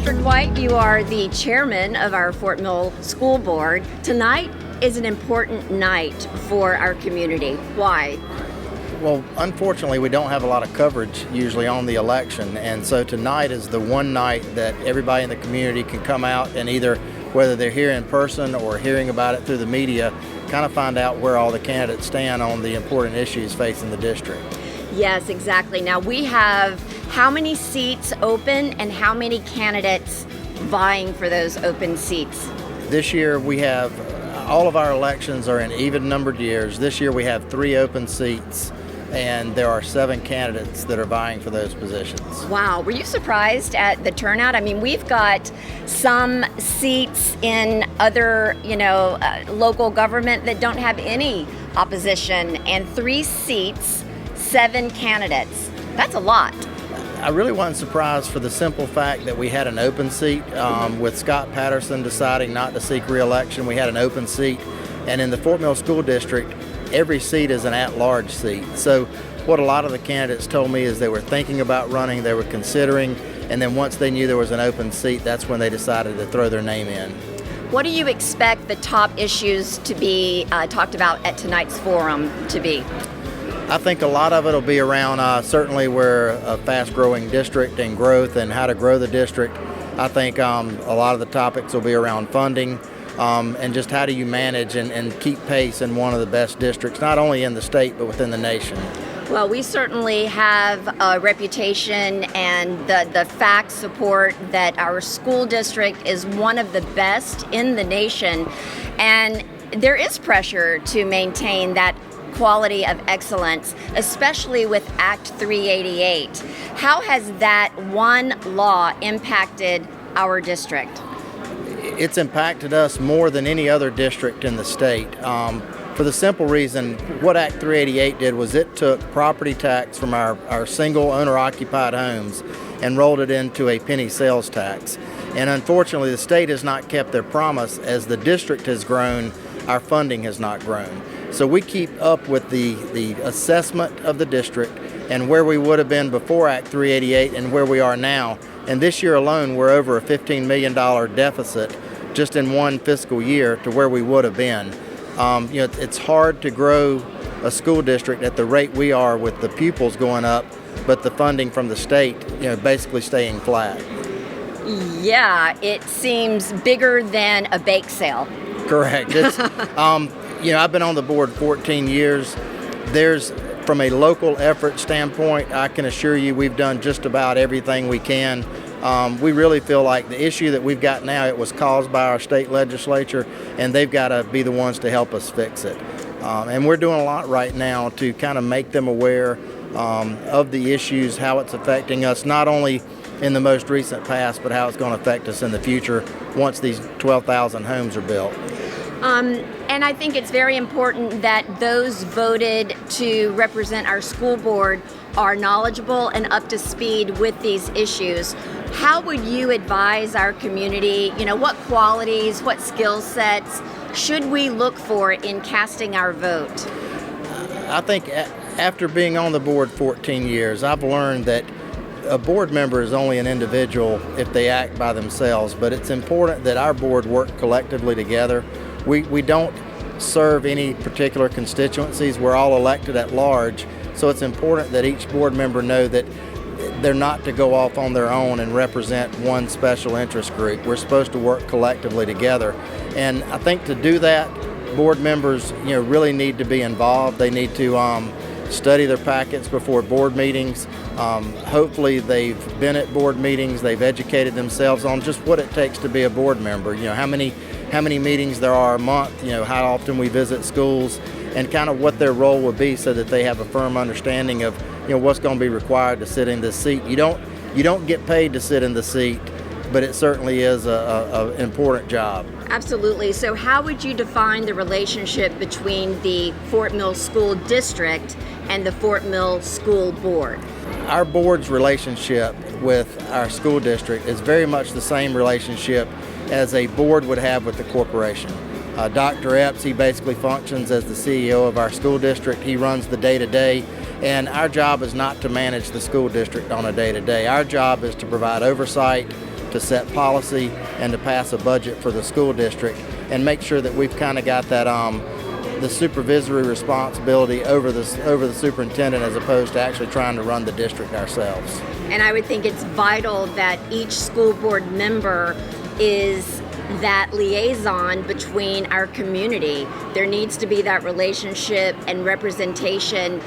Patrick White, you are the chairman of our Fort Mill School Board. Tonight is an important night for our community. Why? Well, unfortunately, we don't have a lot of coverage usually on the election, and so tonight is the one night that everybody in the community can come out and either, whether they're here in person or hearing about it through the media, kind of find out where all the candidates stand on the important issues facing the district. Yes, exactly. Now we have how many seats open and how many candidates vying for those open seats? This year we have, all of our elections are in even numbered years. This year we have 3 open seats, and there are 7 candidates that are vying for those positions. Wow, were you surprised at the turnout? I mean, we've got some seats in other, local government that don't have any opposition, and 3 seats, 7 candidates. That's a lot. I really wasn't surprised for the simple fact that we had an open seat. With Scott Patterson deciding not to seek re-election, we had an open seat. And in the Fort Mill School District, every seat is an at-large seat. So what a lot of the candidates told me is they were thinking about running, they were considering, and then once they knew there was an open seat, that's when they decided to throw their name in. What do you expect the top issues to be talked about at tonight's forum to be? I think a lot of it will be around certainly we're a fast-growing district and growth and how to grow the district. I think a lot of the topics will be around funding and just how do you manage and keep pace in one of the best districts, not only in the state but within the nation. Well, we certainly have a reputation and the facts support that our school district is one of the best in the nation, and there is pressure to maintain that quality of excellence, especially with Act 388. How has that one law impacted our district? It's impacted us more than any other district in the state. For the simple reason, what Act 388 did was it took property tax from our single owner-occupied homes and rolled it into a penny sales tax. And unfortunately, the state has not kept their promise. As the district has grown, our funding has not grown. So we keep up with the assessment of the district and where we would have been before Act 388 and where we are now. And this year alone, we're over a $15 million deficit just in one fiscal year to where we would have been. It's hard to grow a school district at the rate we are with the pupils going up, but the funding from the state, basically staying flat. Yeah, it seems bigger than a bake sale. Correct. It's, I've been on the board 14 years. From a local effort standpoint, I can assure you we've done just about everything we can. We really feel like the issue that we've got now, it was caused by our state legislature, and they've got to be the ones to help us fix it. And we're doing a lot right now to kind of make them aware of the issues, how it's affecting us, not only in the most recent past, but how it's going to affect us in the future once these 12,000 homes are built. And I think it's very important that those voted to represent our school board are knowledgeable and up to speed with these issues. How would you advise our community, what qualities, what skill sets should we look for in casting our vote? I think after being on the board 14 years, I've learned that a board member is only an individual if they act by themselves, but it's important that our board work collectively together. We don't serve any particular constituencies. We're all elected at large, so it's important that each board member know that they're not to go off on their own and represent one special interest group. We're supposed to work collectively together, and I think to do that, board members really need to be involved. They need to study their packets before board meetings. Hopefully they've been at board meetings, they've educated themselves on just what it takes to be a board member, how many meetings there are a month, how often we visit schools, and kind of what their role would be so that they have a firm understanding of what's going to be required to sit in this seat. You don't get paid to sit in the seat, but it certainly is an important job. Absolutely. So how would you define the relationship between the Fort Mill School District and the Fort Mill School Board? Our board's relationship with our school district is very much the same relationship as a board would have with the corporation. Dr. Epps, he basically functions as the CEO of our school district. He runs the day-to-day, and our job is not to manage the school district on a day-to-day. Our job is to provide oversight, to set policy and to pass a budget for the school district and make sure that we've kind of got that the supervisory responsibility over the superintendent as opposed to actually trying to run the district ourselves. And I would think it's vital that each school board member is that liaison between our community. There needs to be that relationship and representation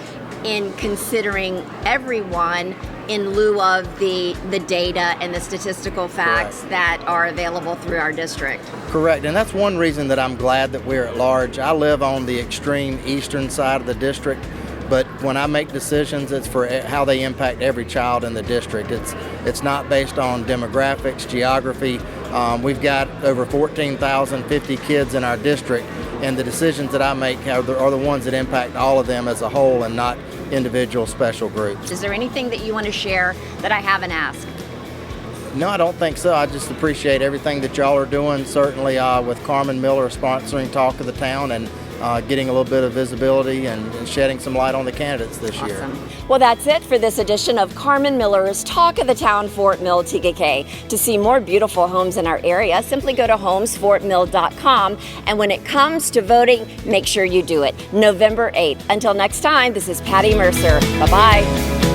in considering everyone in lieu of the data and the statistical facts Correct. that are available through our district. Correct, and that's one reason that I'm glad that we're at large. I live on the extreme eastern side of the district, but when I make decisions, it's for how they impact every child in the district. It's not based on demographics, geography. We've got over 14,050 kids in our district, and the decisions that I make are the ones that impact all of them as a whole and not individual special groups. Is there anything that you want to share that I haven't asked? No, I don't think so. I just appreciate everything that y'all are doing, certainly with Carmen Miller sponsoring Talk of the Town and getting a little bit of visibility and shedding some light on the candidates this year. Awesome. Well, that's it for this edition of Carmen Miller's Talk of the Town, Fort Mill, TKK. To see more beautiful homes in our area, simply go to homesfortmill.com. And when it comes to voting, make sure you do it November 8th. Until next time, this is Patti Mercer. Bye-bye.